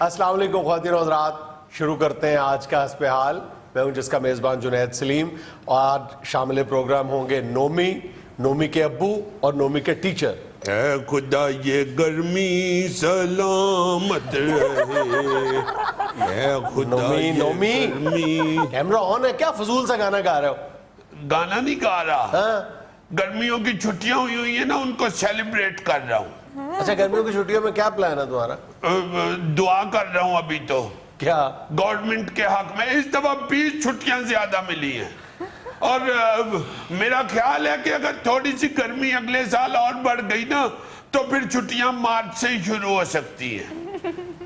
السلام علیکم خواتین و حضرات، شروع کرتے ہیں آج کا حسب حال. میں ہوں جس کا میزبان جنید سلیم، اور شامل پروگرام ہوں گے نومی، نومی کے ابو اور نومی کے ٹیچر. اے خدا یہ گرمی سلامت رہے، اے خدا یہ گرمی. کیمرہ آن ہے کیا؟ فضول سا گانا گا رہے ہو. گانا نہیں گا رہا، گرمیوں کی چھٹیاں ہوئی ہیں نا، ان کو سیلیبریٹ کر رہا ہوں. اچھا، گرمیوں کی چھٹیوں میں کیا پلان ہے تمہارا؟ دعا کر رہا ہوں ابھی تو کیا؟ گورنمنٹ کے حق میں. اس دفعہ 20 چھٹیاں زیادہ ملی ہیں، اور میرا خیال ہے کہ اگر تھوڑی سی گرمی اگلے سال اور بڑھ گئی نا تو پھر چھٹیاں مارچ سے ہی شروع ہو سکتی ہیں.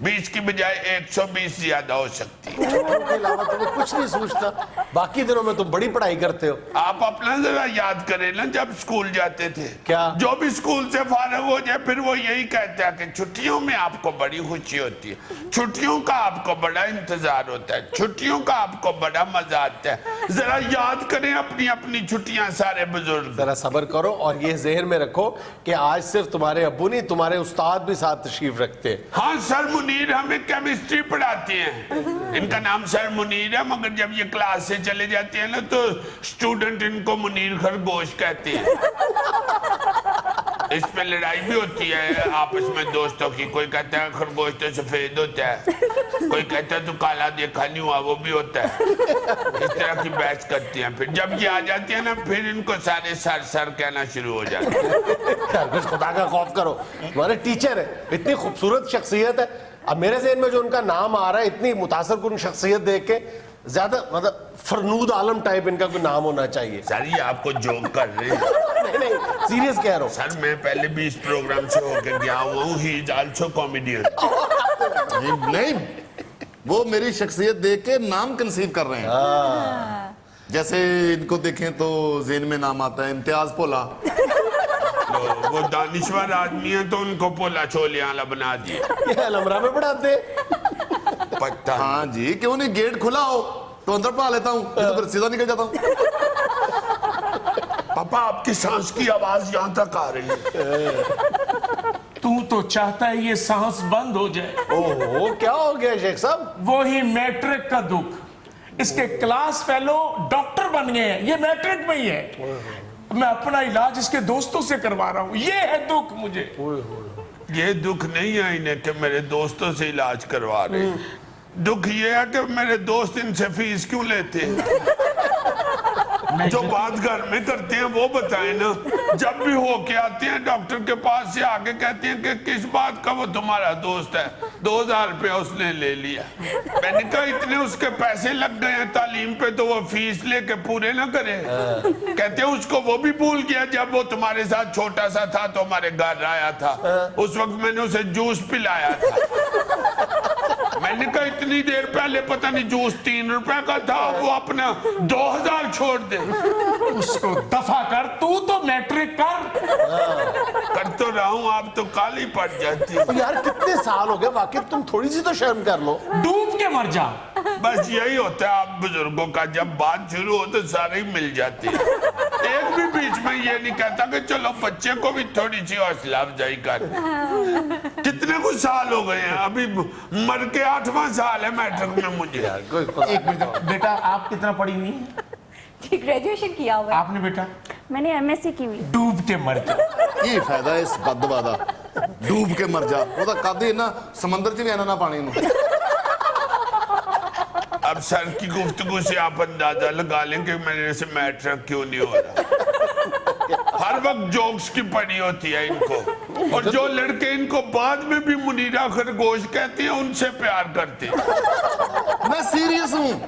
20 کی بجائے 120 زیادہ ہو سکتی ہے. چھٹیوں کے علاوہ تمہیں کچھ نہیں سوچتا؟ باقی دنوں میں تم بڑی پڑھائی کرتے ہو. آپ اپنا ذرا یاد کریں نا، جب سکول جاتے تھے، کیا؟ جو بھی سکول سے فارغ ہو جائے پھر وہ یہی کہتا ہے کہ چھٹیوں میں آپ کو بڑی خوشی ہوتی ہے، چھٹیوں کا آپ کو بڑا انتظار ہوتا ہے، چھٹیوں کا آپ کو بڑا مزہ آتا ہے. ذرا یاد کریں اپنی اپنی چھٹیاں سارے بزرگ. ذرا صبر کرو اور یہ ذہن میں رکھو کہ آج صرف تمہارے ابو نہیں، تمہارے استاد بھی ساتھ تشریف رکھتے ہیں. ہاں، سر منیر ہمیں کیمسٹری پڑھاتے ہیں. ان کا نام سر منیر ہے، مگر جب یہ کلاس سے چلے جاتے ہیں نا تو اسٹوڈنٹ ان کو منیر خرگوش کہتے ہیں. اس پہ لڑائی بھی ہوتی ہے آپس میں دوستوں کی. کوئی کہتا ہے خرگوش تو سفید ہوتا ہے، کوئی کہتا ہے تو کالا دیکھا نہیں ہوا وہ بھی ہوتا ہے. اس طرح کی بحث کرتی ہیں. پھر جب یہ آ جاتی ہے نا پھر ان کو سارے سر سر کہنا شروع ہو جاتے ہیں. خدا کا خوف کرو، تمہارے ٹیچر ہے، اتنی خوبصورت شخصیت ہے. اب میرے ذہن میں جو ان کا نام آ رہا ہے، اتنی متاثر کن شخصیت دیکھ کے زیادہ مطلب فرنود عالم ٹائپ ان کا کوئی نام ہونا چاہیے. سر یہ آپ کو جوک کر رہے ہیں. نہیں سیریس کہہ رہا ہوں. سر میں پہلے بھی اس پروگرام سے ہو کے گیا ہوں. ہی از آلسو کامیڈین. نہیں، وہ میری شخصیت دیکھ کے نام کنسیو کر رہے ہیں. جیسے ان کو دیکھیں تو ذہن میں نام آتا ہے امتیاز پولا. وہ دانشور آدمی ہیں تو ان کو پولا چھولے والا بنا دیا. یہ الامرا میں پڑھاتے. پتہ ہاں جی، کیوں نہیں گیٹ کھلا ہو تو اندر پڑھا لیتا ہوں، تو پھر سیدھا نکل جاتا ہوں. پاپا آپ کی سانس کی آواز یہاں تک آ رہی ہے. تو چاہتا ہے یہ سانس بند ہو جائے. اوہ کیا ہو گیا شیخ صاحب؟ وہی میٹرک کا دکھ. اس کے کلاس فیلو ڈاکٹر بن گئے ہیں، یہ میٹرک میں ہی ہے. میں اپنا علاج اس کے دوستوں سے کروا رہا ہوں. یہ ہے دکھ مجھے. یہ دکھ نہیں ہے انہیں کہ میرے دوستوں سے علاج کروا رہے ہیں. دکھ یہ ہے کہ میرے دوست ان سے فیس کیوں لیتے ہیں. جو بات گھر میں کرتے ہیں وہ بتائیں نا. جب بھی ہو کے آتے ہیں ڈاکٹر کے پاس سے آگے کہتے ہیں کہ کس بات کا وہ تمہارا دوست ہے. 2000 روپے اس نے لے لیا. میں نے کہا اتنے اس کے پیسے لگ گئے ہیں تعلیم پہ تو وہ فیس لے کے پورے نہ کرے. کہتے ہیں اس کو وہ بھی بھول گیا جب وہ تمہارے ساتھ چھوٹا سا تھا تو ہمارے گھر آیا تھا. اس وقت میں نے اسے جوس پلایا تھا. میں نے کہا اتنی دیر پہلے پتہ نہیں جوس 3 روپے کا تھا، وہ اپنا 2000 چھوڑ دے. اس کو دفع کر. تو میٹرک کر تو رہا ہوں، آپ تو کالی پڑ جاتی. یار کتنے سال ہو گئے، واقعی تم تھوڑی سی تو شرم کر لو. ڈوب کے مر جا. بس یہی ہوتا ہے آپ بزرگوں کا، جب بات شروع ہو تو سارے ہی مل جاتے ہیں. ایک بھی بیچ میں یہ نہیں کہتا کہ چلو بچے کو بھی تھوڑی سی حوصلہ افزائی کر. کتنے کچھ سال ہو گئے ہیں، ابھی مر کے 8واں سال ہے میٹرک میں مجھے. ایک منٹ بیٹا، آپ کتنا پڑھی ہوئی ہیں؟ جی گریجویشن کیا ہوا ہے. آپ نے بیٹا؟ میں نے ایم ایس سی کی ہوئی. ڈوب کے مر جا. یہ فائدہ ہے اس بددعا دا، ڈوب کے مر جا. وہ تو کدی نا سمندر چ بھی آنا نہ پانی نو. اب سر کی گفتگو سے آپ اندازہ لگا لیں کہ میرے سے میٹرک کیوں نہیں ہو رہا. ہر وقت جوکس کی پڑی ہوتی ہے ان کو، اور جو لڑکے ان کو بعد میں بھی منیرہ خرگوش کہتے ہیں ان سے پیار کرتے ہیں. میں سیریس ہوں.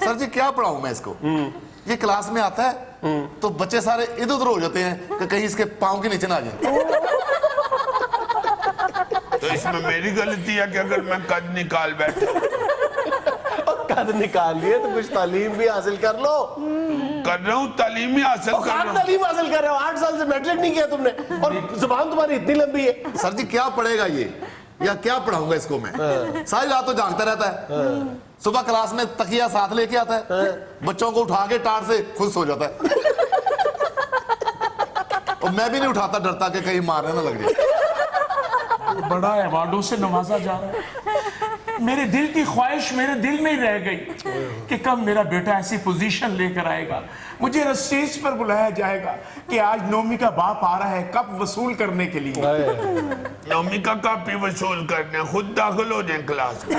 سر جی کیا پڑھاؤں میں اس کو؟ یہ کلاس میں آتا ہے تو بچے سارے ادھر ادھر ہو جاتے ہیں کہ کہیں اس کے پاؤں کے نیچے نہ آ جائیں. تو اس میں میری غلطی ہے کہ اگر میں قد نکال بیٹھا. قد نکال لیے تو کچھ تعلیم بھی حاصل کر لو. کر رہا ہوں، تعلیم ہی حاصل کر رہا ہوں. تعلیم حاصل کر رہے ہو، 8 سال سے میٹرک نہیں کیا تم نے، اور زبان تمہاری اتنی لمبی ہے. سر جی کیا پڑھے گا یہ، یا کیا پڑھاؤں گا اس کو میں؟ ساری رات تو جاگتا رہتا ہے. صبح کلاس میں تکیہ ساتھ لے کے آتا ہے، بچوں کو اٹھا کے ٹاٹ سے خود سو جاتا ہے. اور میں بھی نہیں اٹھاتا، ڈرتا کہ کہیں مارنے نہ لگ جائے. بڑا ایوارڈوں سے نوازا جا رہا ہے. मेरे दिल की ख्वाहिश मेरे दिल में ही रह गई कि कब मेरा बेटा ऐसी पोजीशन लेकर आएगा, मुझे स्टेज पर बुलाया जाएगा कि आज नोमी का बाप आ रहा है कप वसूल करने के लिए। नोमी का कप ही वसूल करने, खुद दाखिल हो जाए क्लास में।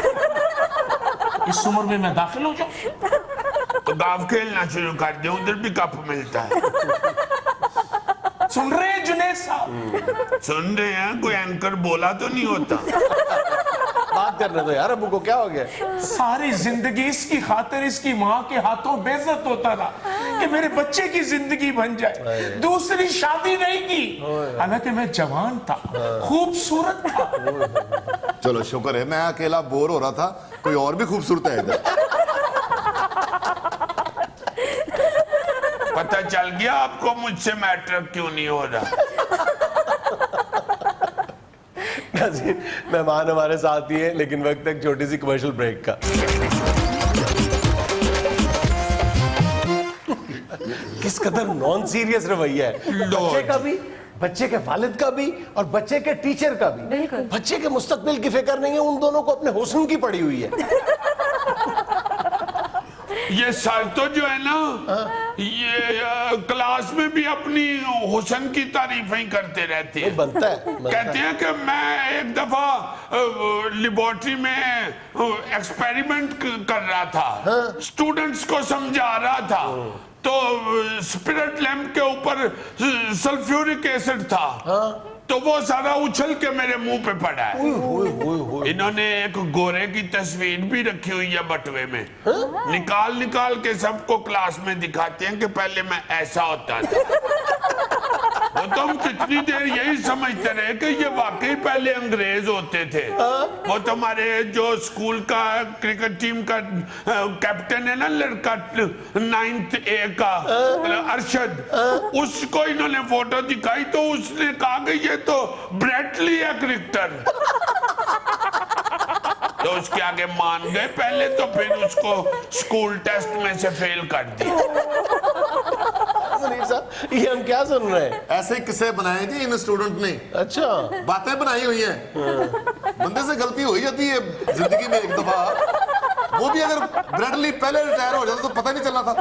इस उम्र में मैं दाखिल हो जाऊं? तो गाँव खेलना शुरू कर दे, उधर भी कप मिलता है। सुन रहे हैं जुनैद साहब? सुन रहे हैं, कोई एंकर बोला तो नहीं होता। बात करने दो यार, अबू को क्या हो गया? सारी जिंदगी इसकी खातिर इसकी माँ के हाथों बेइज्जत होता रहा कि मेरे बच्चे की जिंदगी बन जाए, दूसरी शादी नहीं की। हालांकि मैं जवान था, खूबसूरत था। चलो शुक्र है, मैं अकेला बोर हो रहा था, कोई और भी खूबसूरत है इधर। पता चल गया आपको मुझसे मैट्रिक क्यों नहीं हो रहा। नाज़रीन, मेहमान हमारे साथ ही है, लेकिन वक्त एक छोटी सी कमर्शियल ब्रेक का। किस कदर नॉन सीरियस रवैया है, बच्चे का भी, बच्चे के वालिद का भी और बच्चे के टीचर का भी। बिल्कुल। बच्चे के मुस्तकबिल की फिक्र नहीं है, उन दोनों को अपने हुस्न की पड़ी हुई है। ये सर तो जो है ना, ये क्लास में भी अपनी हुस्न की तारीफ ही करते रहते हैं। बनता है, कहते हैं कि मैं एक दफा लेबोरेटरी में एक्सपेरिमेंट कर रहा था, स्टूडेंट्स को समझा रहा था, तो स्पिरिट लैंप के ऊपर सल्फ्यूरिक एसिड था, तो वो सारा उछल के मेरे मुंह पे पड़ा है। इन्होंने एक गोरे की तस्वीर भी रखी हुई है बटुए में, निकाल निकाल के सबको क्लास में दिखाते हैं कि पहले मैं ऐसा होता था। वो तो हम कितनी देर यही समझते रहे कि ये वाकई पहले अंग्रेज होते थे। वो तुम्हारे जो स्कूल का क्रिकेट टीम का कैप्टन है ना लड़का 9th A का, अरशद, उसको इन्होंने फोटो दिखाई तो उसने कहा कि ये तो ब्रेटली है क्रिकेटर। तो उसके आगे मान गए पहले, तो फिर उसको स्कूल टेस्ट में से फेल कर दिया। मुनीर साहब, ये हम क्या सुन रहे हैं? ऐसे किस्से बनाए जी इन स्टूडेंट ने, अच्छा, बातें बनाई हुई हैं। बंदे से गलती हो ही जाती है जिंदगी में एक दफा, वो भी अगर ब्रेडली पहले रिटायर हो जाता तो पता नहीं चलना था।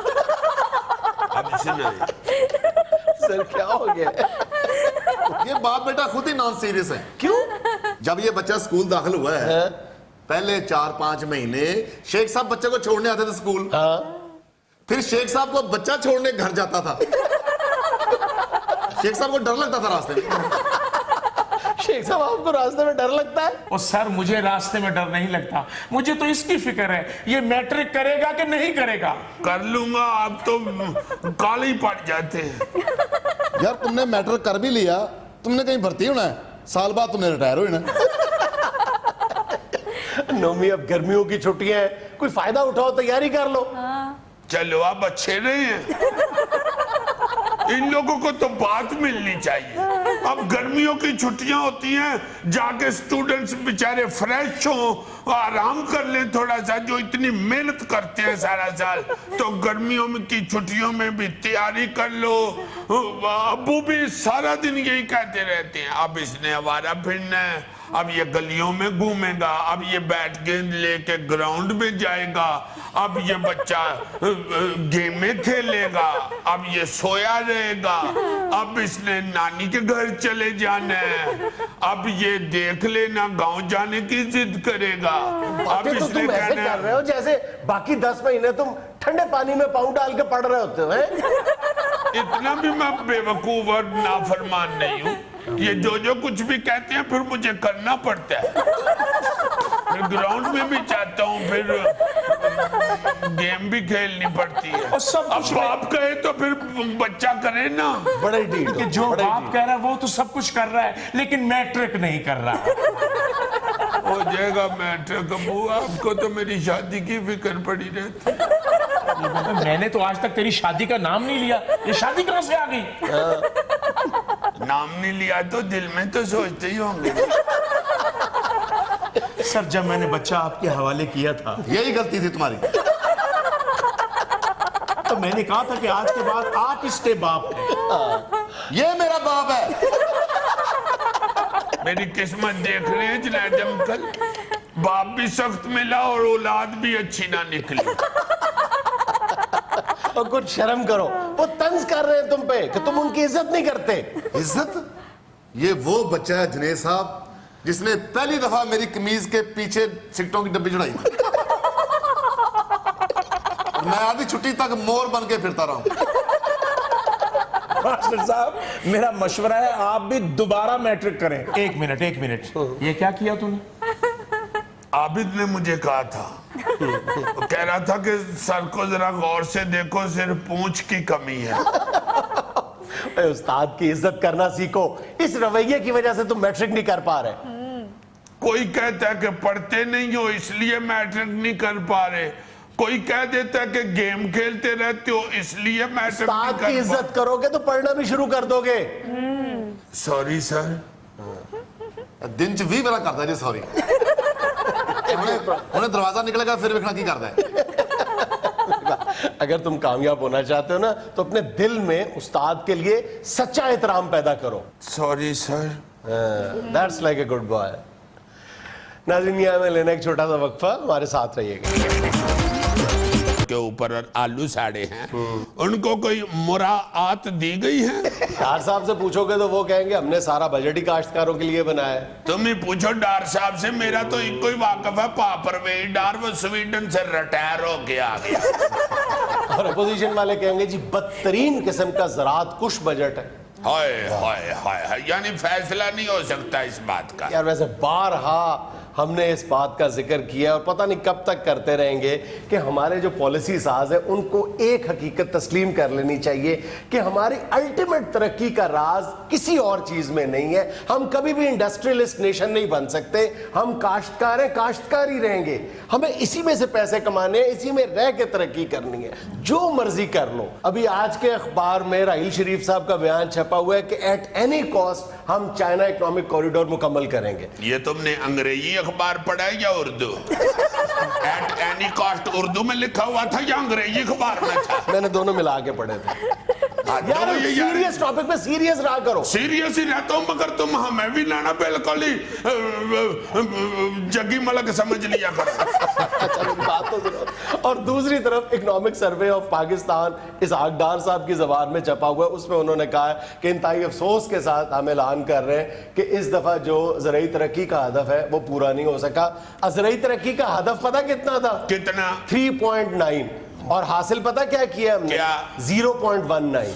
अब सुनिए, सर क्या हो गया? ये बाप बेटा खुद ही नॉन सीरियस है। क्यों? जब ये बच्चा स्कूल दाखिल हुआ है, पहले 4-5 महीने शेख साहब बच्चे को छोड़ने आते थे स्कूल। फिर शेख साहब को बच्चा छोड़ने घर जाता था। शेख साहब को डर लगता था रास्ते में। शेख साहब, आपको रास्ते में डर लगता है? और सर मुझे रास्ते में डर नहीं लगता, मुझे तो इसकी फिक्र है ये मैट्रिक करेगा कि नहीं करेगा। कर लूंगा, आप तो काले ही पड़ जाते हैं। यार तुमने मैट्रिक कर भी लिया, तुमने कहीं भर्ती होना है, साल बाद तुमने रिटायर हो ना। नोमी, अब गर्मियों की छुट्टियां हैं, कोई फायदा उठाओ, तैयारी कर लो। चलो आप अच्छे रहे हैं, इन लोगों को तो बात मिलनी चाहिए। अब गर्मियों की छुट्टियां होती हैं, जाके स्टूडेंट्स बेचारे फ्रेश हो, आराम कर ले थोड़ा सा, जो इतनी मेहनत करते हैं सारा साल। तो गर्मियों में की छुट्टियों में भी तैयारी कर लो। अब्बू भी सारा दिन यही कहते रहते हैं, अब इसने आवारा फिरना है, अब ये गलियों में घूमेगा, अब ये बैट गेंद लेके ग्राउंड में जाएगा, अब ये बच्चा गेमें खेलेगा, अब ये सोया रहेगा, अब इसने नानी के घर चले जाना है, अब ये देख लेना गांव जाने की जिद करेगा। अब तो इसने तुम ऐसे कहना कर रहे हो जैसे बाकी 10 महीने तुम ठंडे पानी में पाँव डाल के पड़ रहे होते हो, हैं? इतना भी मैं बेवकूफ और नाफरमान नहीं हूँ। ये जो कुछ भी कहते हैं फिर मुझे करना पड़ता है। फिर ग्राउंड में भी जाता हूँ, फिर गेम भी खेलनी पड़ती है। और सब अब कुछ बाप कहे तो फिर बच्चा करे ना। बड़े डीट कि जो बाप कह रहा है वो तो सब कुछ कर रहा है, लेकिन मैट्रिक नहीं कर रहा है। हो जाएगा मैट्रिक। अबू, आपको तो मेरी शादी की फिक्र पड़ी रहती है। मैंने तो आज तक तेरी शादी का नाम नहीं लिया, ये शादी कहां से आ गई? नाम नहीं लिया तो दिल में तो सोचते ही होंगे। सर जब मैंने बच्चा आपके हवाले किया था, यही गलती थी तुम्हारी। तो मैंने कहा था कि आज के बाद आप इसके बाप हैं। ये मेरा बाप है। मेरी किस्मत देख रहे हैं जुनैद अंकल, बाप भी सख्त मिला और औलाद भी अच्छी ना निकली। और कुछ शर्म करो, वो तंज कर रहे हैं तुम पे कि तुम उनकी इज्जत नहीं करते। इज्जत? ये वो बच्चा है जुनैद साहब जिसने पहली दफा मेरी कमीज के पीछे सिगटों की डब्बी चढ़ाई थी। मैं आधी छुट्टी तक मोर बन के फिरता रहा हूं। मास्टर साहब, मेरा मशवरा है आप भी दोबारा मैट्रिक करें। एक मिनट ये क्या किया तूने? आबिद ने मुझे कहा था, वो कह रहा था कि सर को जरा गौर से देखो, सिर्फ पूंछ की कमी है। अरे उस्ताद की इज्जत करना सीखो, इस रवैये की वजह से तुम मैट्रिक नहीं कर पा रहे। कोई कहता है कि पढ़ते नहीं हो इसलिए मैट्रिक नहीं कर पा रहे, कोई कह देता है कि गेम खेलते रहते हो इसलिए मैट्रिक नहीं उस्ताद की कर पा। इज्जत करोगे तो पढ़ना भी शुरू कर दोगे। Sorry sir. दिन च 20 बार करता जी सॉरी। उन्हें दरवाजा निकलेगा फिर देखना की करता है। अगर तुम कामयाब होना चाहते हो ना तो अपने दिल में उस्ताद के लिए सच्चा एहतराम पैदा करो। Sorry sir. That's like a good boy. नाज़रीन, यहाँ में लेना एक छोटा सा वक्फा, हमारे साथ रहिएगा। के ऊपर आलू साड़े हैं, उनको कोई मुराआत दी गई है? डार साहब से पूछोगे तो वो कहेंगे हमने सारा बजट ही काश्तकारों के लिए बनाया है। तुम ही पूछो डार साहब से, मेरा तो एक कोई वाकफ है पापरवेज डार, वो स्वीडन से रिटायर होके आ गया। और अपोजिशन वाले कहेंगे जी बदतरीन किस्म का ज़राअत कुश बजट है। हाय हाय हाय हाय, यानी फैसला नहीं हो सकता इस बात का। यार वैसे बारहा हमने इस बात का जिक्र किया और पता नहीं कब तक करते रहेंगे कि हमारे जो पॉलिसी साज है उनको एक हकीकत तस्लीम कर लेनी चाहिए कि हमारी अल्टीमेट तरक्की का राज किसी और चीज में नहीं है। हम कभी भी इंडस्ट्रियलिस्ट नेशन नहीं बन सकते, हम काश्तकार हैं, काश्तकार ही रहेंगे। हमें इसी में से पैसे कमाने हैं, इसी में रह के तरक्की करनी है, जो मर्जी कर लो। अभी आज के अखबार में राहील शरीफ साहब का बयान छपा हुआ है कि एट एनी कॉस्ट हम चाइना इकोनॉमिक कॉरिडोर मुकम्मल करेंगे। ये तुमने अंग्रेजी अखबार पढ़ा है या Urdu? At any cost Urdu में लिखा हुआ था या अंग्रेजी अखबार में था? मैंने दोनों मिला के पढ़े थे। यार सीरियस टॉपिक पे सीरियस रहा करो। सीरियस ही रहता हूं, मगर तुम हमें भी लाना बिल्कुल ही जगी मलक समझ लिया करो। बात तो सुनो। और दूसरी तरफ इकोनॉमिक सर्वे ऑफ पाकिस्तान इसहाक डार साहब की जबान में छपा हुआ है, उसमें उन्होंने कहा है कि इंतहाई अफसोस के साथ हम ऐलान कर रहे हैं कि इस दफा जो ज़राई तरक्की का हदफ है वो पूरा नहीं हो सका। ज़राई तरक्की का हदफ पता कितना था? कितना? 3.9। और हासिल पता क्या किया हमने? क्या? 0.19।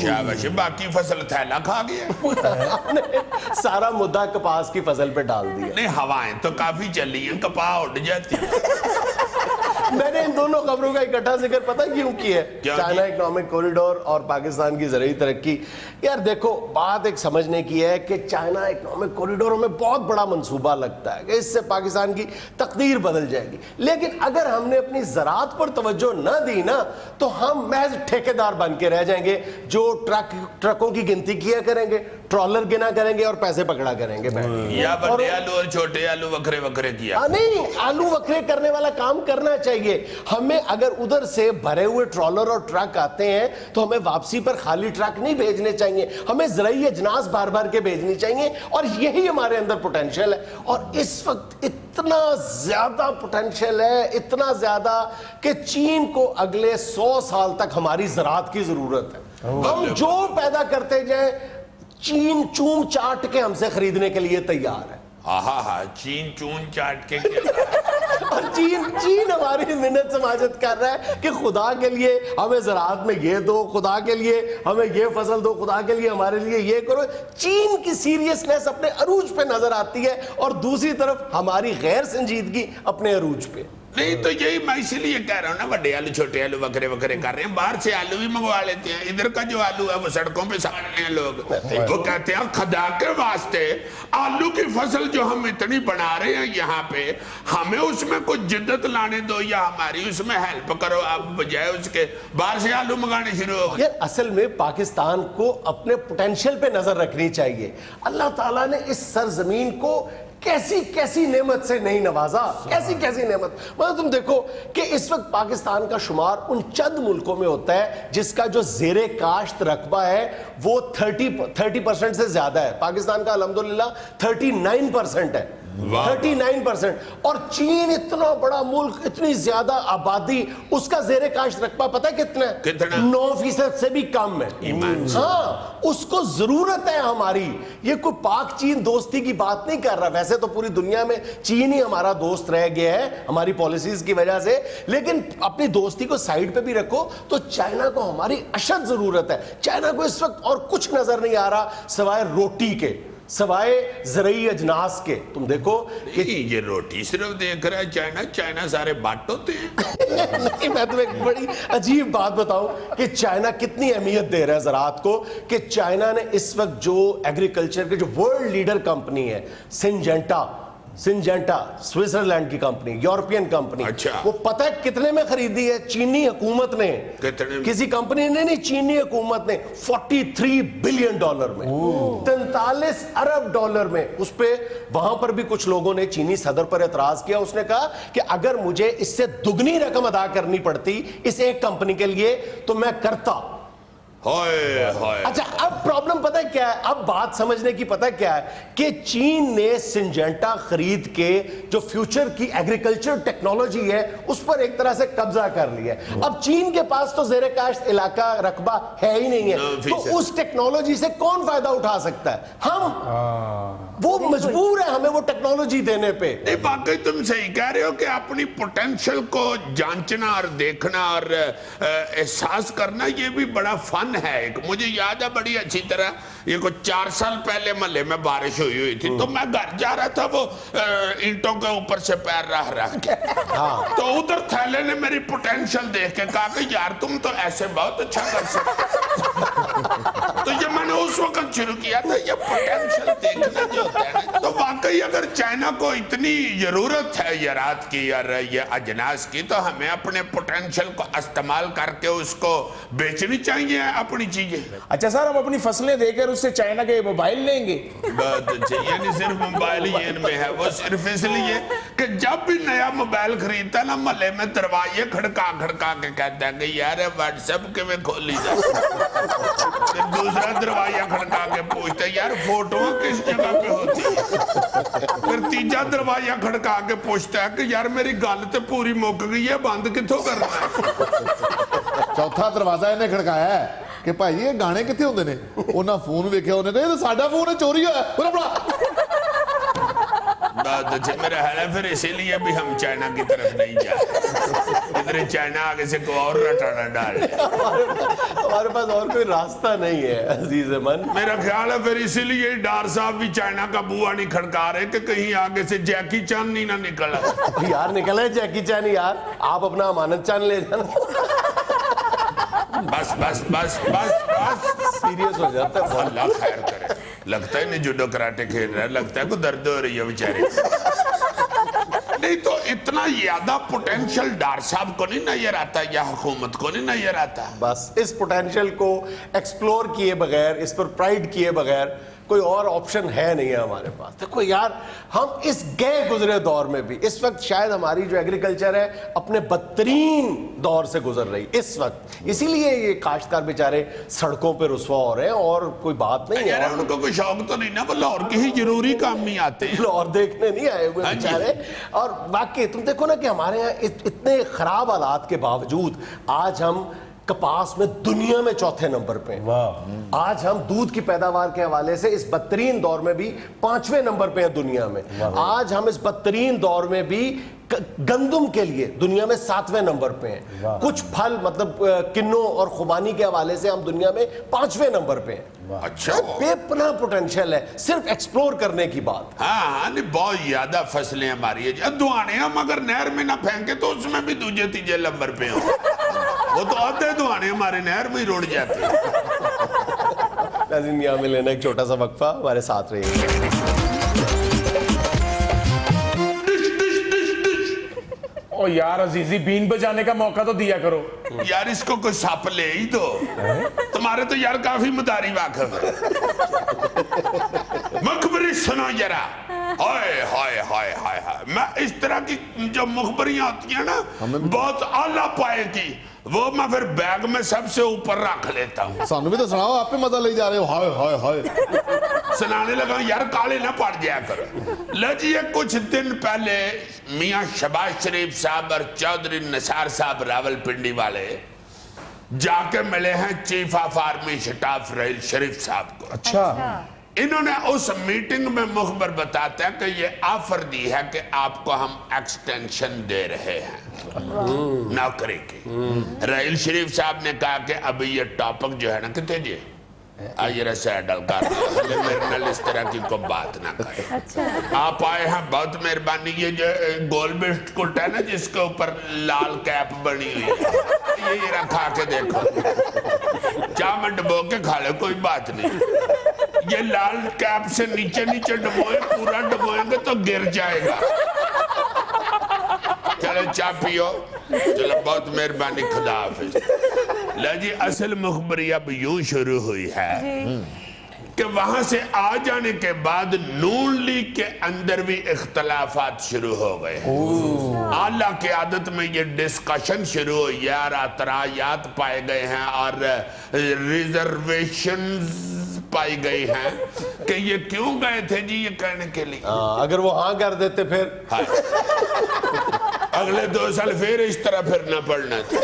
शाबाश, बाकी फसल थैला खा गया। हमने सारा मुद्दा कपास की फसल पे डाल दिया। नहीं, हवाएं तो काफी चली हैं, कपास उड़ जाती है। मैंने इन दोनों खबरों का इकट्ठा जिक्र पता क्यों किया है? क्या चाइना इकोनॉमिक कॉरिडोर और पाकिस्तान की ज़राई तरक्की। यार देखो, बात एक समझने की है कि चाइना इकोनॉमिक कॉरिडोर हमें बहुत बड़ा मंसूबा लगता है कि इससे पाकिस्तान की तकदीर बदल जाएगी, लेकिन अगर हमने अपनी ज़राअत पर तवज्जो न दी ना तो हम महज ठेकेदार बन के रह जाएंगे जो ट्रकों की गिनती किया करेंगे, ट्रॉलर गिना करेंगे और पैसे पकड़ा करेंगे। या बड़े आलू और छोटे आलू वखरे वखरे किया। नहीं, आलू वखरे करने वाला काम करना चाहिए। हमें अगर उधर से भरे हुए ट्रॉलर और ट्रक आते हैं तो हमें वापसी पर खाली ट्रक नहीं भेजने चाहिए, हमें ज़राई अजनास बार बार के भेजनी चाहिए। और यही हमारे अंदर पोटेंशियल है। और इस वक्त इतना ज्यादा पोटेंशियल है, इतना ज्यादा कि चीन को अगले 100 साल तक हमारी ज़राअत की जरूरत है। हम जो पैदा करते जाए चीन चूम चाट के हमसे खरीदने के लिए तैयार है। हाँ, चीन चून चाट के और चीन हमारी मिन्नत समाजत कर रहा है कि खुदा के लिए हमें ज़राअत में ये दो, खुदा के लिए हमें ये फसल दो, खुदा के लिए हमारे लिए ये करो। चीन की सीरियसनेस अपने अरूज पे नजर आती है और दूसरी तरफ हमारी गैर संजीदगी अपने अरूज पे। नहीं तो यही मैं इसीलिए कह रहा हूँ ना, बड़े आलू छोटे आलू वखरे वखरे कर रहे हैं। बाहर से आलू भी मंगवा लेते हैं, इधर का जो आलू है वो सड़कों पे साड़ रहे हैं लोग। वो कहते हैं खुदा के वास्ते आलू की फसल जो हम इतनी बना रहे हैं यहाँ पे, हमें उसमें कुछ जिद्दत लाने दो या हमारी उसमें हेल्प करो। आप बजाय उसके बाहर से आलू मंगाने शुरू हो गए। यार असल में पाकिस्तान को अपने पोटेंशियल पे नजर रखनी चाहिए। अल्लाह ताला ने इस सरजमीन को कैसी कैसी नेमत से नहीं नवाजा, कैसी कैसी नेमत। मतलब तुम देखो कि इस वक्त पाकिस्तान का शुमार उन चंद मुल्कों में होता है जिसका जो ज़ेरे काश्त रकबा है वो 30% से ज्यादा है। पाकिस्तान का अल्हम्दुलिल्लाह 39% है। 39%. اور چین اتنا بڑا ملک, اتنی زیادہ آبادی, اس کا زیر کاشت رقبہ پتہ ہے کتنا ہے؟ کتنا؟ 9% سے بھی کم ہے. ہاں, اس کو ضرورت ہے ہماری. یہ کوئی پاک چین دوستی کی بات نہیں کر رہا, ویسے تو پوری دنیا میں چین ہی ہمارا دوست رہ گیا ہے ہماری پالیسیز کی وجہ سے, لیکن اپنی دوستی کو سائیڈ پہ بھی رکھو تو چائنا کو ہماری اشد ضرورت ہے. چائنا کو اس وقت اور کچھ نظر نہیں آ رہا سوائے روٹی کے, سوائے زرعی اجناس کے. تم دیکھو کہ یہ روٹی صرف دیکھ رہا ہے چائنا سارے بٹ ہوتے ہیں. نہیں, میں تمہیں ایک بڑی عجیب بات بتاؤں کہ چائنا کتنی اہمیت دے رہا ہے زراعت کو, کہ چائنا نے اس وقت جو ایگریکلچر کے جو ورلڈ لیڈر کمپنی ہے سنجنٹا سوئٹزرلینڈ کی کمپنی, یورپین کمپنی, وہ پتہ ہے کتنے میں خریدی ہے چینی حکومت نے؟ کسی کمپنی نے نہیں, چینی حکومت نے $43 بلین میں, 43 ارب ڈالر میں. اس پہ وہاں پر بھی کچھ لوگوں نے چینی صدر پر اعتراض کیا. اس نے کہا کہ اگر مجھے اس سے دگنی رقم ادا کرنی پڑتی اس ایک کمپنی کے لیے تو میں کرتا. اچھا, اب پرابلم پتہ ہے کیا ہے, اب بات سمجھنے کی پتہ کیا ہے کہ چین نے سنجنٹا خرید کے جو فیوچر کی ایگریکلچر ٹیکنالوجی ہے اس پر ایک طرح سے قبضہ کر لیا ہے. اب چین کے پاس تو زیر کاشت علاقہ رقبہ ہے ہی نہیں ہے, تو اس ٹیکنالوجی سے کون فائدہ اٹھا سکتا ہے؟ ہم, وہ مجبور ہے ہمیں وہ ٹیکنالوجی دینے پہ. باقی تم صحیح کہہ رہے ہو کہ اپنی پوٹینشل کو جانچنا اور دیکھنا اور احساس کرنا یہ بھی بڑا فن ہے. ایک مجھے یاد ہے بڑی اچھی طرح, یہ کچھ 4 سال پہلے محلے میں بارش ہوئی تھی, تو میں گھر جا رہا تھا, وہ اینٹوں کے اوپر سے پیر رہ کے, تو ادھر تھیلے نے میری پوٹینشل دیکھ کے کہا کہ یار تم تو ایسے بہت اچھا کر سکتے. تو یہ میں نے اس وقت شروع کیا تھا, یہ پوٹینشل دیکھنا جو ہوتا ہے. تو واقعی اگر چائنا کو اتنی ضرورت ہے زراعت کی اور یہ اجناس کی, تو ہمیں اپنے پوٹینشل کو استعمال کر کے اس کو بیچنی چاہیے اپنی چیزیں. اچھا سر, ہم اپنی فصلیں دے کر اس سے چائنا کے موبائل لیں گے؟ بات اچھا, یعنی صرف موبائل ہی ان میں ہے, وہ صرف اس لیے کہ جب بھی نیا موبائل خریدتا ہے نا, محلے میں دروازے کھڑکا کے کہتا ہے کہ یار واٹس ایپ کے میں کھولی جا. پھر دوسرا دروازہ کھڑکا کے پوچھتا ہے یار فوٹو کس جگہ پہ ہوتی ہے. پھر تیجا دروازہ کھڑکا کے پوچھتا ہے کہ یار میری گل تے پوری مک گئی ہے, بند کتوں کرنا ہے. چوتھا دروازہ انہیں کھڑکایا ہے کہ بھائی یہ گانے کتنے ہوندے نے, انہاں فون ویکھیا, انہیں کہا یہ تو ساڈا فون ہے, چوری ہوا ہے, بڑا بات اچھا, میرا خیال ہے پھر اسی لیے بھی ہم چائنا کی طرف نہیں جاتے. ادھر چائنا آگے سے کوئی اور رٹانا ڈال دے. ہمارے پاس اور کوئی راستہ نہیں ہے عزیز من. میرا خیال ہے پھر اسی لیے ڈار صاحب بھی چائنا کا بوا نہیں کھڑکا رہے کہ کہیں آگے سے جیکی چان نہیں نہ نکلا. یار نکلا ہے جیکی چان, یار آپ اپنا امانت چان لے جانا. بس بس بس بس بس سیریس ہو جاتا ہے. اللہ خیر کرے. لگتا ہے نہیں جوڈو کراٹے کھیل رہا ہے, لگتا ہے کوئی درد ہو رہی ہے بیچارے. نہیں تو اتنا زیادہ پوٹینشل ڈار صاحب کو نہیں نظر آتا یا حکومت کو نہیں نظر آتا. بس اس پوٹینشل کو ایکسپلور کیے بغیر, اس پر پرائیڈ کیے بغیر کوئی اور آپشن ہے نہیں ہے ہمارے پاس. دیکھو یار, ہم اس گئے گزرے دور میں بھی اس وقت شاید ہماری جو ایگریکلچر ہے اپنے بدترین دور سے گزر رہی اس وقت, اسی لیے یہ کاشتکار بیچارے سڑکوں پہ رسوا ہو رہے ہیں, اور کوئی بات نہیں ہے. ان کو کوئی شوق تو نہیں نا, وہ لاہور کے ہی ضروری کام میں آتے ہیں, لاہور دیکھنے نہیں آئے ہوئے بیچارے. اور واقعی تم دیکھو نا کہ ہمارے یہاں اتنے خراب حالات کے باوجود آج ہم کپاس میں دنیا میں چوتھے نمبر پہ ہیں. آج ہم دودھ کی پیداوار کے حوالے سے اس بدترین دور میں بھی 5ویں نمبر پہ ہیں دنیا میں. آج ہم اس بدترین دور میں بھی گندم کے لیے دنیا میں 7ویں نمبر پہ ہیں. کچھ پھل مطلب کنوں اور خوبانی کے حوالے سے ہم دنیا میں 5ویں نمبر پہ ہیں. اچھا, بے پناہ پوٹینشل ہے, صرف ایکسپلور کرنے کی بات. ہاں بہت زیادہ فصلیں ہماری ہے. دعانے ہم اگر نہر میں نہ پھینکے تو اس میں بھی دوسرے تیسرے نمبر پہ ہوں. وہ تو آتے دعانے ہمارے نہر میں ہی روڑ جاتے ہیں. ناظرین, یہاں میں لینا ایک چھوٹا سا وقفہ, ہمارے ساتھ رہیے. او یار عزیزی, بین بجانے کا موقع تو دیا کرو یار. اس کو کوئی ساپ لے ہی دو, تمہارے تو یار کافی مداری واقف ہے. مخبری سنو ذرا. ہائے ہائے ہائے ہائے ہائے, میں اس طرح کی جو مخبریاں ہوتی ہیں نا بہت اعلیٰ پائے کی, वो मैं फिर बैग में सबसे ऊपर रख लेता हूँ। सानू भी तो सुनाओ, आप पे मजा ले जा रहे हो। हाय हाय हाय सुनाने लगा यार, काले ना पड़ जाया करो। लजिए कुछ दिन पहले मियाँ शहबाज शरीफ साहब और चौधरी निसार साहब रावलपिंडी वाले जाके मिले हैं chief of army staff Raheel Sharif साहब को। अच्छा, इन्होंने उस मीटिंग में मुखबर बताता है कि ये ऑफर दी है कि आपको हम एक्सटेंशन दे रहे हैं नौकरी की। राहिल शरीफ साहब ने कहा कि अभी ये टॉपिक जो है ना कितने जी आइए रसा डल कर मेरे नाल इस तरह की कोई बात ना करें। अच्छा। आप आए हैं, बहुत मेहरबानी। ये जो गोल बिस्कुट है ना जिसके ऊपर लाल कैप बनी हुई है, ये रखा के देखो, चाह में डबो के खा ले, कोई बात नहीं। ये लाल कैप से नीचे नीचे डबोए, पूरा डबोएंगे तो गिर जाएगा। चलो चाय पियो, चलो बहुत मेहरबानी, खुदा हाफिज। ला जी असल मुखबरी अब यूं शुरू हुई है कि वहां से आ जाने के बाद नून लीग के अंदर भी इख्तलाफात शुरू हो गए। आला क़यादत में ये डिस्कशन शुरू हुई है और अतरायात पाए गए हैं और रिजर्वेशंस पाई गई हैं कि ये क्यों गए थे जी ये कहने के लिए। अगर वो हाँ कर देते फिर हाँ। अगले 2 साल फिर इस तरह फिरना पड़ना था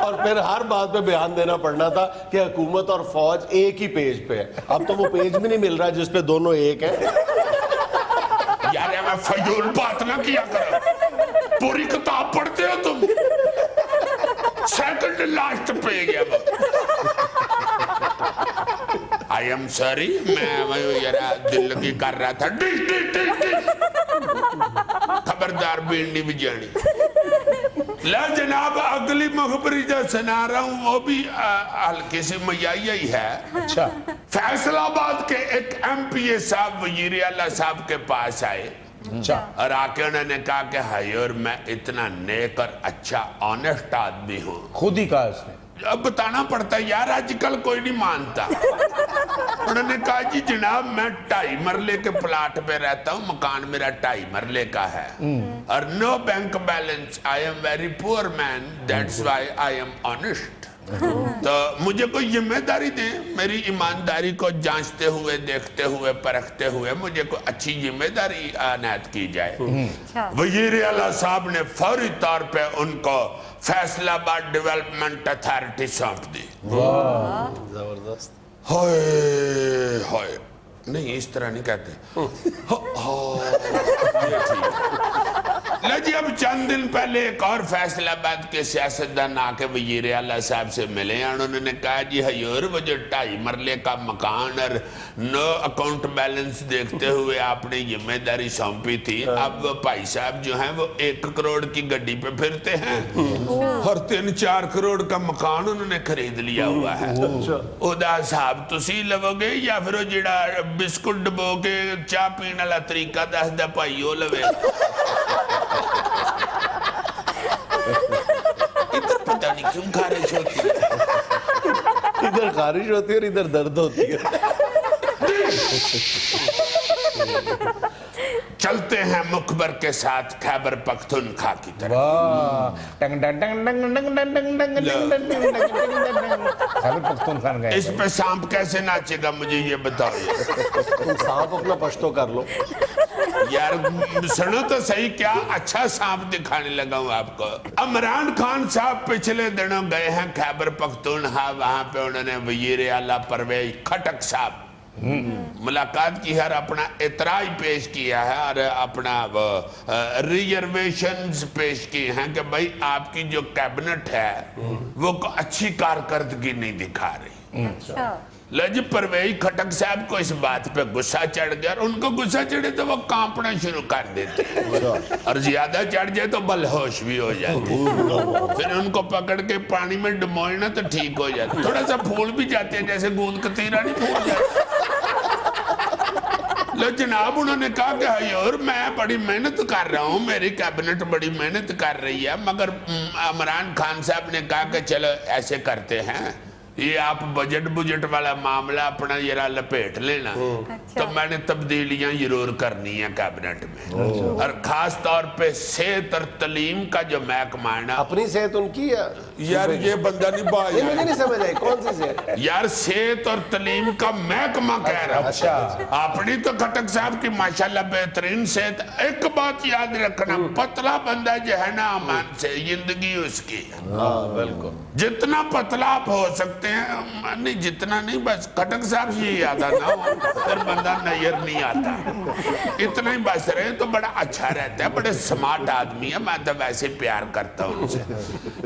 और फिर हर बात पे बयान देना पड़ना था कि हुकूमत और फौज एक ही पेज पे है। अब तो वो पेज भी नहीं मिल रहा जिसपे दोनों एक है। यार मैं फजूल बात ना किया करो, पूरी किताब पढ़ते हो तुम, सेकंड लास्ट पे गया वो। आई एम सॉरी, मैं जरा दिल लगी कर रहा था। डिश डिश डिश डिश, खबरदार बीड़ी भी जानी। ला जनाब अगली मुखबरी जो सुना रहा हूँ वो भी हल्की सी मैया ही है। अच्छा, फैसलाबाद के एक एमपीए साहब वजीर आला साहब के पास आए अच्छा, और आके उन्होंने कहा कि हजूर मैं इतना नेक और अच्छा ऑनेस्ट आदमी हूँ। खुद ही कहा उसने। अब बताना पड़ता है यार, आजकल कोई नहीं मानता। उन्होंने कहा जी जनाब मैं 2.5 मरले के प्लाट पे रहता हूँ, मकान मेरा 2.5 मरले का है और no bank balance, I am very poor man, that's why I am honest. तो मुझे कोई जिम्मेदारी दें, मेरी ईमानदारी को जांचते हुए, देखते हुए, परखते हुए मुझे कोई अच्छी जिम्मेदारी अनायत की जाए। वजीर आला साहब ने फौरी तौर पे उनको फैसलाबाद डेवलपमेंट अथॉरिटी सौंप दी। जबरदस्त। हाय हाय, नहीं इस तरह नहीं कहते। ये ठीक है। जी अब चंद दिन पहले एक और फैसलाबाद के सियासतदान आके वजीर आला साहब से मिले और उन्होंने कहा जी हजूर वो जो 2.5 मरले का मकान और नो अकाउंट बैलेंस देखते हुए आपने जिम्मेदारी सौंपी थी, अब वो भाई साहब जो हैं वो 1 करोड़ की गड्डी पे फिरते हैं और 3-4 करोड़ का मकान उन्होंने खरीद लिया हुआ है। उदा साहब तुसी लवोगे या फिर वो जिड़ा बिस्कुट डबो के चाह पीने वाला तरीका दसदा भाई वो लवे। इधर पता नहीं क्यों खारिश होती है, इधर खारिश होती है और इधर दर्द होती है। चलते हैं मुखबर के साथ खैबर पख्तूनख्वा की तरफ। टंग टंग टंग टंग टंग टंग टंग टंग टंग टंग। खैबर पख्तूनख्वा गए। इस पे सांप कैसे नाचेगा मुझे ये बताओ। तुम सांप अपना पश्तो कर लो यार सुनो तो सही, क्या अच्छा सांप दिखाने लगा हूँ आपको। इमरान खान साहब पिछले दिनों गए हैं खैबर पख्तूनख्वा, वहां पे उन्होंने वजीर आला परवेज खटक साहब मुलाकात की है और अपना इतराज पेश किया है और अपना रिजर्वेशंस पेश किए हैं कि भाई आपकी जो कैबिनेट है वो अच्छी कारकर्दगी नहीं दिखा रही। अच्छा। लज परवेज खटक साहब को इस बात पे गुस्सा चढ़ गया और उनको गुस्सा चढ़े तो वो कांपना शुरू कर देते हैं और ज्यादा चढ़ जाए तो बलहोश भी हो जाते हैं। फिर उनको पकड़ के पानी में डुबोए ना तो ठीक हो जाते, थोड़ा सा फूल भी जाते हैं जैसे गूंद कतीरा नहीं फूल जाते। लो जनाब उन्होंने कहा कि हजूर मैं बड़ी मेहनत कर रहा हूँ, मेरी कैबिनेट बड़ी मेहनत कर रही है, मगर इमरान खान साहब ने कहा कि चलो ऐसे करते हैं ये आप बजट बुजट वाला मामला अपना जरा लपेट लेना, तो मैंने तब्दीलियां जरूर करनी है कैबिनेट में, और खास तौर पे सेहत और तालीम का जो महकमा है ना। अपनी सेहत उनकी या यार ये बंदा नहीं ये मुझे नहीं समझ आई कौन सी सेहत? यार सेहत और तालीम का महकमा कह रहा हूं। अच्छा। अपनी तो खटक साहब की माशाल्लाह बेहतरीन सेहत। एक बात याद रखना, पतला बंदा जो है ना अमान से जिंदगी उसकी, हाँ बिल्कुल। जितना पतला आप हो सकते हैं, नहीं जितना नहीं, बस खटक साहब से ये याद ना हो फिर बंदा नजर नहीं आता, इतना ही बस रहे तो बड़ा अच्छा रहता है। बड़े स्मार्ट आदमी है, मैं तो वैसे प्यार करता हूँ उनसे।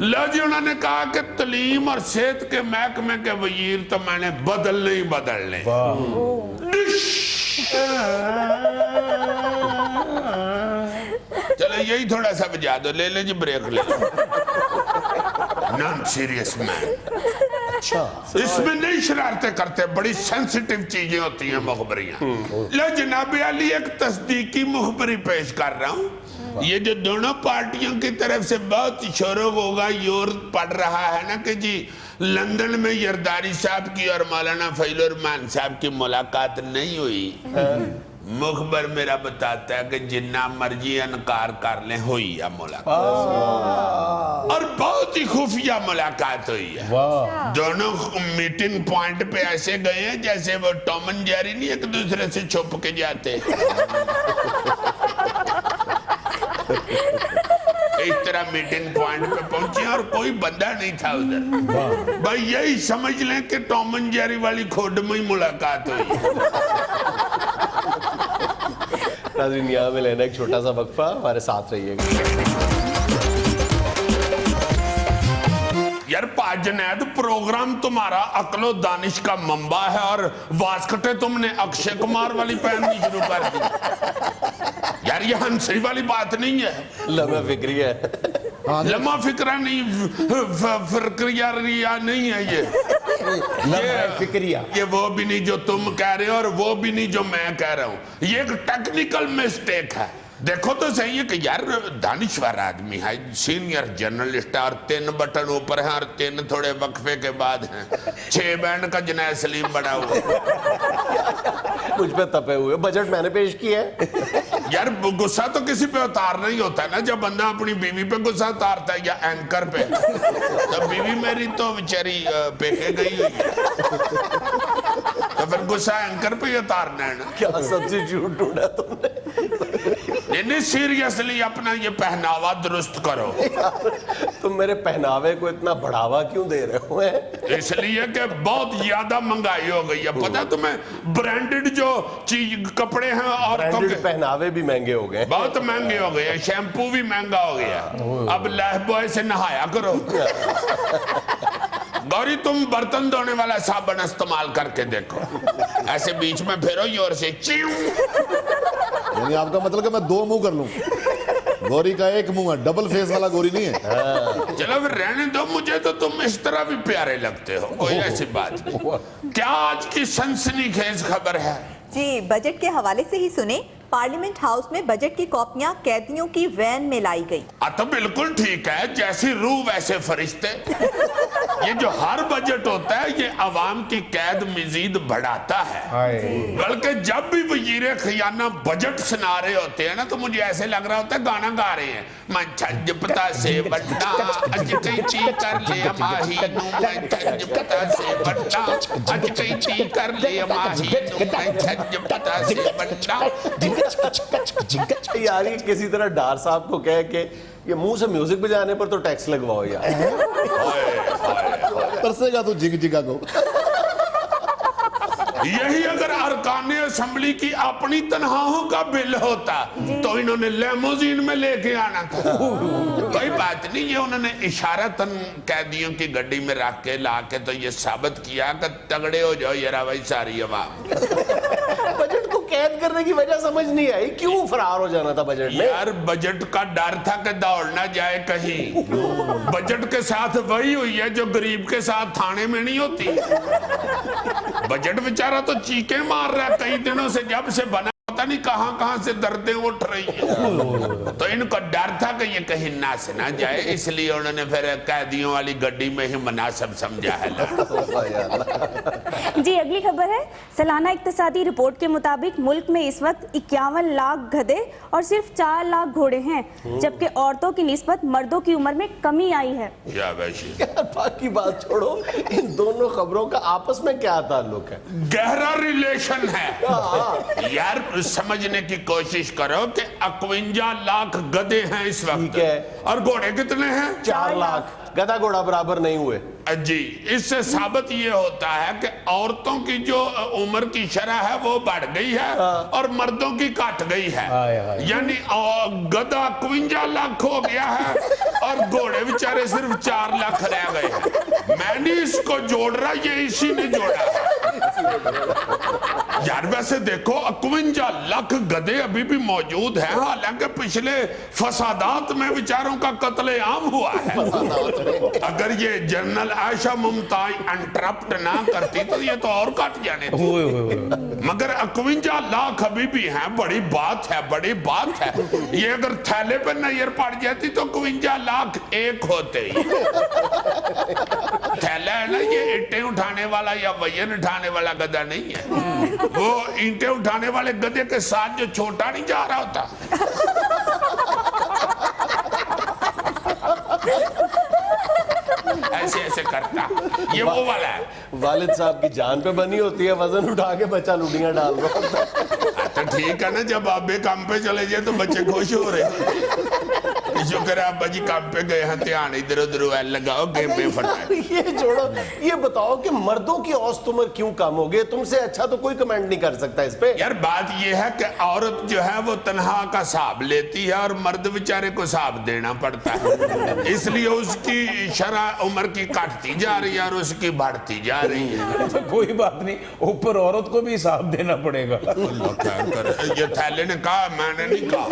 लो जी, उन्होंने कहा कि तालीम और सेहत के महकमे के वजीर तो मैंने बदलने ही बदलने। चलो यही थोड़ा सा बजा दो, ले ले जी ब्रेक ले लो। Non serious man. अच्छा, इसमें नहीं शरारतें करते, बड़ी सेंसिटिव चीजें होती हैं मुखबरियां। लो जनाब अली, एक तस्दीकी मुखबरी पेश कर रहा हूँ। ये जो दोनों पार्टियों की तरफ से बहुत शोरों होगा योर पड़ रहा है ना कि जी लंदन में यरदारी साहब की और मौलाना फजल रहमान साहब की मुलाकात नहीं हुई। मुखबर मेरा बताता है कि जिन्ना मर्जी इनकार कर ले हुई है मुलाकात, और बहुत ही खुफिया मुलाकात हुई है। दोनों मीटिंग पॉइंट पे ऐसे गए हैं जैसे वो टॉम एंड जेरी नहीं एक दूसरे से छुप के जाते। इस तरह मीटिंग पॉइंट पे पहुंचे और कोई बंदा नहीं था उधर। भाई यही समझ लें कि टॉम एंड जेरी वाली खोड में ही मुलाकात हुई। नाज़रीन, यहाँ में लेना एक छोटा सा वक्फा, हमारे साथ रहिएगा। यार पाजनैद, प्रोग्राम तुम्हारा अक्लो दानिश का मंबा है और वास्कटे तुमने अक्षय कुमार वाली पहननी शुरू कर दी। यार ये हंसी वाली बात नहीं है, लम्हा फिक्री है। लम्हा फिक्रा नहीं, फिक्रिया रिया नहीं है ये वो भी नहीं जो तुम कह रहे हो और वो भी नहीं जो मैं कह रहा हूँ। ये एक टेक्निकल मिस्टेक है। देखो तो सही है कि यार दानिश्वर आदमी है, सीनियर जर्नलिस्ट है, और 3 बटन ऊपर है और 3 थोड़े वक्फे के बाद हैं। 6 बैंड का जुनैद सलीम बना हुआ। मुझ पे तपे हुए, बजट मैंने पेश किया है। यार गुस्सा तो किसी पे उतारना ही होता है ना। जब बंदा अपनी बीवी पे गुस्सा उतारता है या एंकर पे, तो बीवी मेरी तो बेचारी पेके गई हुई है, तो फिर गुस्सा एंकर पे ही उतारना है ना। क्या सब्स्टिट्यूट ढूंढा तुमने? नहीं सीरियसली अपना ये पहनावा दुरुस्त करो। तुम मेरे पहनावे को इतना बढ़ावा क्यों दे रहे हो? इसलिए कि बहुत ज्यादा महंगाई हो गई है। पता है तुम्हें, ब्रांडेड जो चीज कपड़े हैं औरतों के, पहनावे भी महंगे हो गए, बहुत महंगे हो गए। शैम्पू भी महंगा हो गया। अब लाइफबॉय से नहाया करो। गौरी तुम बर्तन धोने वाला साबुन इस्तेमाल करके देखो, ऐसे बीच में फेरो जोर से, यानी आपका मतलब कि मैं 2 मुंह कर लूं? गौरी का एक मुंह है, डबल फेस वाला गौरी नहीं है। चलो फिर रहने दो, मुझे तो तुम इस तरह भी प्यारे लगते हो, कोई ऐसी बात नहीं। क्या आज की सनसनीखेज खबर है? जी, बजट के हवाले से ही सुने। पार्लियामेंट हाउस में बजट की कॉपियां कैदियों की वैन में लाई गई। तो बिल्कुल ठीक है, जैसी रूह वैसे फरिश्ते। ये जो हर बजट होता है ये अवाम की कैद मजीद बढ़ाता है। बल्कि जब भी वजीर खजाना बजट सुना रहे होते हैं ना, तो मुझे ऐसे लग रहा होता है गाना गा रहे हैं। मैं छज पता से बट्टा अज कई कर ले माही नू, मैं छज पता से बट्टा अज कई कर ले माही नू, मैं छज पता से बट्टा। यार ये किसी तरह डार साहब को कह के ये मुंह से म्यूजिक बजाने पर तो टैक्स लगवाओ यार। तरसेगा तू जिग जिगा को। यही अगर अरकान असेंबली की अपनी तनख्वाहों का बिल होता तो इन्होंने लेमोजीन में लेके आना था। कोई बात नहीं, ये उन्होंने इशारतन कैदियों की गड्डी में रख के ला के तो ये साबित किया कि तगड़े हो जाओ यार भाई सारी अवाम। बजट को कैद करने की वजह समझ नहीं आई, क्यों फरार हो जाना था बजट में? यार बजट का डर था कि दौड़ ना जाए कहीं। बजट के साथ वही हुई है जो गरीब के साथ थाने में नहीं होती। बजट बेचारा तो चीखे मार रहा है कई दिनों से, जब से बना पता نہیں کہاں سے دردیں اٹھ رہی ہیں. تو ان کو ڈر تھا کہ یہ کہیں ناس نہ جائے, اس لیے انہوں نے پھر قیدیوں والی گڈی میں ہی مناسب سمجھا ہے. جی اگلی خبر ہے, سالانہ اقتصادی رپورٹ کے مطابق ملک میں اس وقت 51 لاکھ گدھے اور صرف 4 لاکھ گھوڑے ہیں, جبکہ عورتوں کی نسبت مردوں کی عمر میں کمی آئی ہے. باقی بات چھوڑو, ان دونوں خبروں کا آپس میں کیا تعلق ہے؟ گہرا ریلیشن ہے یار. سمجھنے کی کوشش کرو کہ 51 لاکھ گدھے ہیں اس وقت, اور گھوڑے کتنے ہیں؟ 4 لاکھ. گدھا گھوڑا برابر نہیں ہوئے. جی, اس سے ثابت یہ ہوتا ہے کہ عورتوں کی جو عمر کی شرح ہے وہ بڑھ گئی ہے اور مردوں کی کٹ گئی ہے. یعنی گدھا 51 لاکھ ہو گیا ہے اور گھوڑے بیچارے صرف 4 لاکھ رہ گئے ہیں. میں نہیں اس کو جوڑ رہا, یہ اسی نے جوڑا ہے. یار ویسے دیکھو 51 لاکھ گدھے ابھی بھی موجود ہیں, حالانکہ پچھلے فسادات میں بیچاروں کا قتل عام ہوا ہے. اگر یہ جنرل عائشہ ممتاز انٹرپٹ نہ کرتی تو یہ تو اور کٹ جانے تھے. مگر 51 لاکھ ابھی بھی ہیں. بڑی بات ہے, بڑی بات ہے. یہ اگر تھیلے پہ نظر پڑ جاتی تو 51 لاکھ ایک ہوتے ہی. تھیلا ہے نا, یہ اینٹیں اٹھانے والا یا وزن اٹھانے والا گدھا نہیں ہے. وہ اینٹیں اٹھانے والے گدھے کے ساتھ جو چھوٹا نہیں جا رہا ہوتا, ایسے ایسے کرتا, یہ وہ والا ہے. والد صاحب کی جان پہ بنی ہوتی ہے, وزن اٹھا کے بچہ لوڈیاں ڈال رہا ہوتا ہے. تو ٹھیک ہے نا, جب آپ بے کام پہ چلے جائے تو بچے خوش ہو رہے ہیں. شکر ہے ابا جی کام پہ گئے ہیں, دھیان ادھر ادھر لگاؤ, گیم پہ پھٹائے. یہ چھوڑو, یہ بتاؤ کہ مردوں کی اوسط عمر کیوں کم ہو گئی؟ تم سے اچھا تو کوئی کمنٹ نہیں کر سکتا اس پہ. یار بات یہ ہے کہ عورت جو ہے وہ تنہا کا حساب لیتی ہے اور مرد بیچارے کو حساب دینا پڑتا ہے, اس لیے اس کی شرح عمر کی کٹتی جا رہی ہے اور اس کی بڑھتی جا رہی ہے. کوئی بات نہیں, اوپر عورت کو بھی حساب دینا پڑے گا. اللہ خیر کرے. یہ تھیلے نے کہا, میں نے نہیں کہا.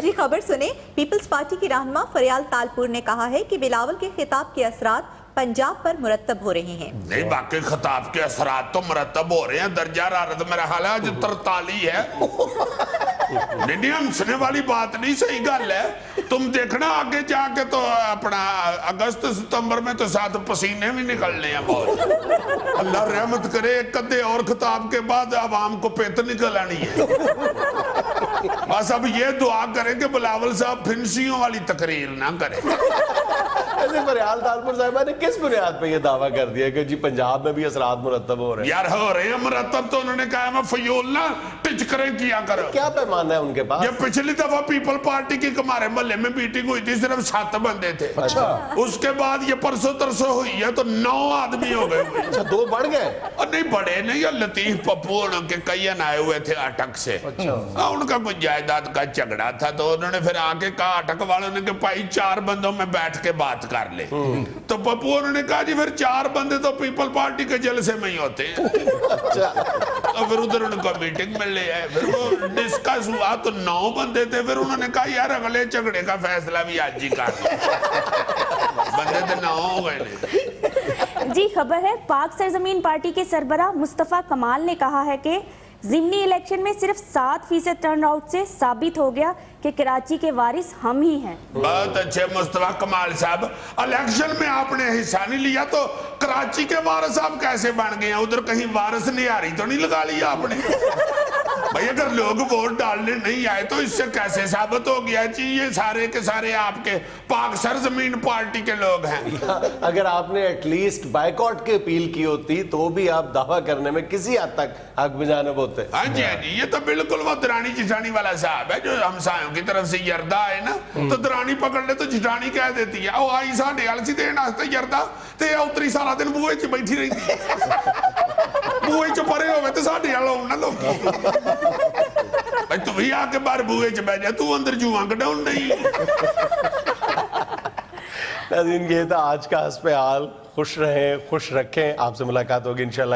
جی خبر سنیں, پیپلز پارٹی کی رہنما فریال تالپور نے کہا ہے کہ بلاول کے خطاب کے اثرات پنجاب پر مرتب ہو رہے ہیں. نہیں, باقی خطاب کے اثرات تو مرتب ہو رہے ہیں. درجہ حرارت میرا حال ہے جو 43 ہے. نہیں ہمسنے والی بات نہیں, صحیح گل ہے. تم دیکھنا آگے جا کے تو اپنا اگست ستمبر میں تو ساتھ پسینے بھی نکلنے ہیں بہت. اللہ رحمت کرے, ایک قدے اور خطاب کے بعد عوام کو پیت نکل آنی ہے. بس اب یہ دعا کریں کہ بلاول صاحب پھنسیوں والی تقریر نہ کریں. ایسے فریال تالپور صاحبہ نے کس بنیاد پہ یہ دعویٰ کر دیا کہ جی پنجاب میں بھی اثرات مرتب ہو رہے ہیں؟ یار ہو رہے ہیں مرتب, تو انہوں نے کہا میں فیول نہ ٹچکریں کیا کرو. کیا پیمانہ ہے ان کے پاس؟ یہ پچھلی دفعہ پیپل پارٹی کی ہمارے محلے میں میٹنگ ہوئی تھی, صرف 7 بندے تھے. اس کے بعد یہ پرسوں ترسوں ہوئی ہے تو 9 آدمی ہو گئے. اچھا 2 بڑھ گئے؟ اور نہیں بڑے نہیں, یہ لطیف پپو ان کے کئین آئے ہوئے تھے اٹک سے. ان کا کوئی جائیداد کا جھگڑا تھا تو انہوں نے پھر آ کے کہا اٹک والوں نے کہ بھائی 4 بندوں میں بیٹھ کے بات کر لے. تو پپو انہوں نے کہا جی پھر 4 بندے تو پیپل پارٹی کے جلسے میں ہی ہوتے ہیں. تو پھر ادھر ان کو میٹنگ میں لے آئے, پھر وہ ڈسکس ہوا تو 9 بندے تھے. پھر انہوں نے کہا یار اگلے جھگڑے کا فیصلہ بھی آج ہی کر دو. بندے تو 9 ہو گئے. جی خبر ہے, پاک سرزمین پارٹی کے سربراہ مصطفیٰ کمال نے کہا ہے کہ ضمنی الیکشن میں صرف 7% ٹرن آؤٹ سے ثابت ہو گیا کہ کراچی کے وارث ہم ہی ہیں. بہت اچھے مصطفیٰ کمال صاحب, الیکشن میں آپ نے حصہ نہیں لیا تو کراچی کے وارث آپ کیسے بن گئے ہیں؟ ادھر کہیں وارث نیاری تو نہیں لگا لیا آپ نے؟ بھائی اگر لوگ ووٹ ڈالنے نہیں آئے تو اس سے کیسے ثابت ہو گیا جی یہ سارے کے سارے آپ کے پاک سرزمین پارٹی کے لوگ ہیں؟ اگر آپ نے ایٹ لیسٹ بائیکاٹ کی اپیل کی ہوتی تو بھی آپ دعویٰ کرنے میں کسی حد تک حق بجانب ہوتے. ہاں جی, یہ تو بالکل وہ درانی جٹانی والا صاحب ہے جو ہمسایوں کی طرف سے یردہ آئے نا تو درانی پکڑ لے تو جٹانی کہہ دیتی ہے او آئی ساڑھے آلسی دین آستے یردہ تے اتری سارا دن بوئے چی بیٹھی رہی تھی. بوئے چو پرے ہوئے تو ساڑھے آلو نہ لوگ بھائی تو بھی آکے بار بوئے چو بیٹھ جائے تو اندر جو آنکھ ڈاؤن نہیں. ناظرین یہ تھا آج کا حسب حال. خوش رہیں, خوش رکھیں. آپ سے ملاقات ہوگی انشاءاللہ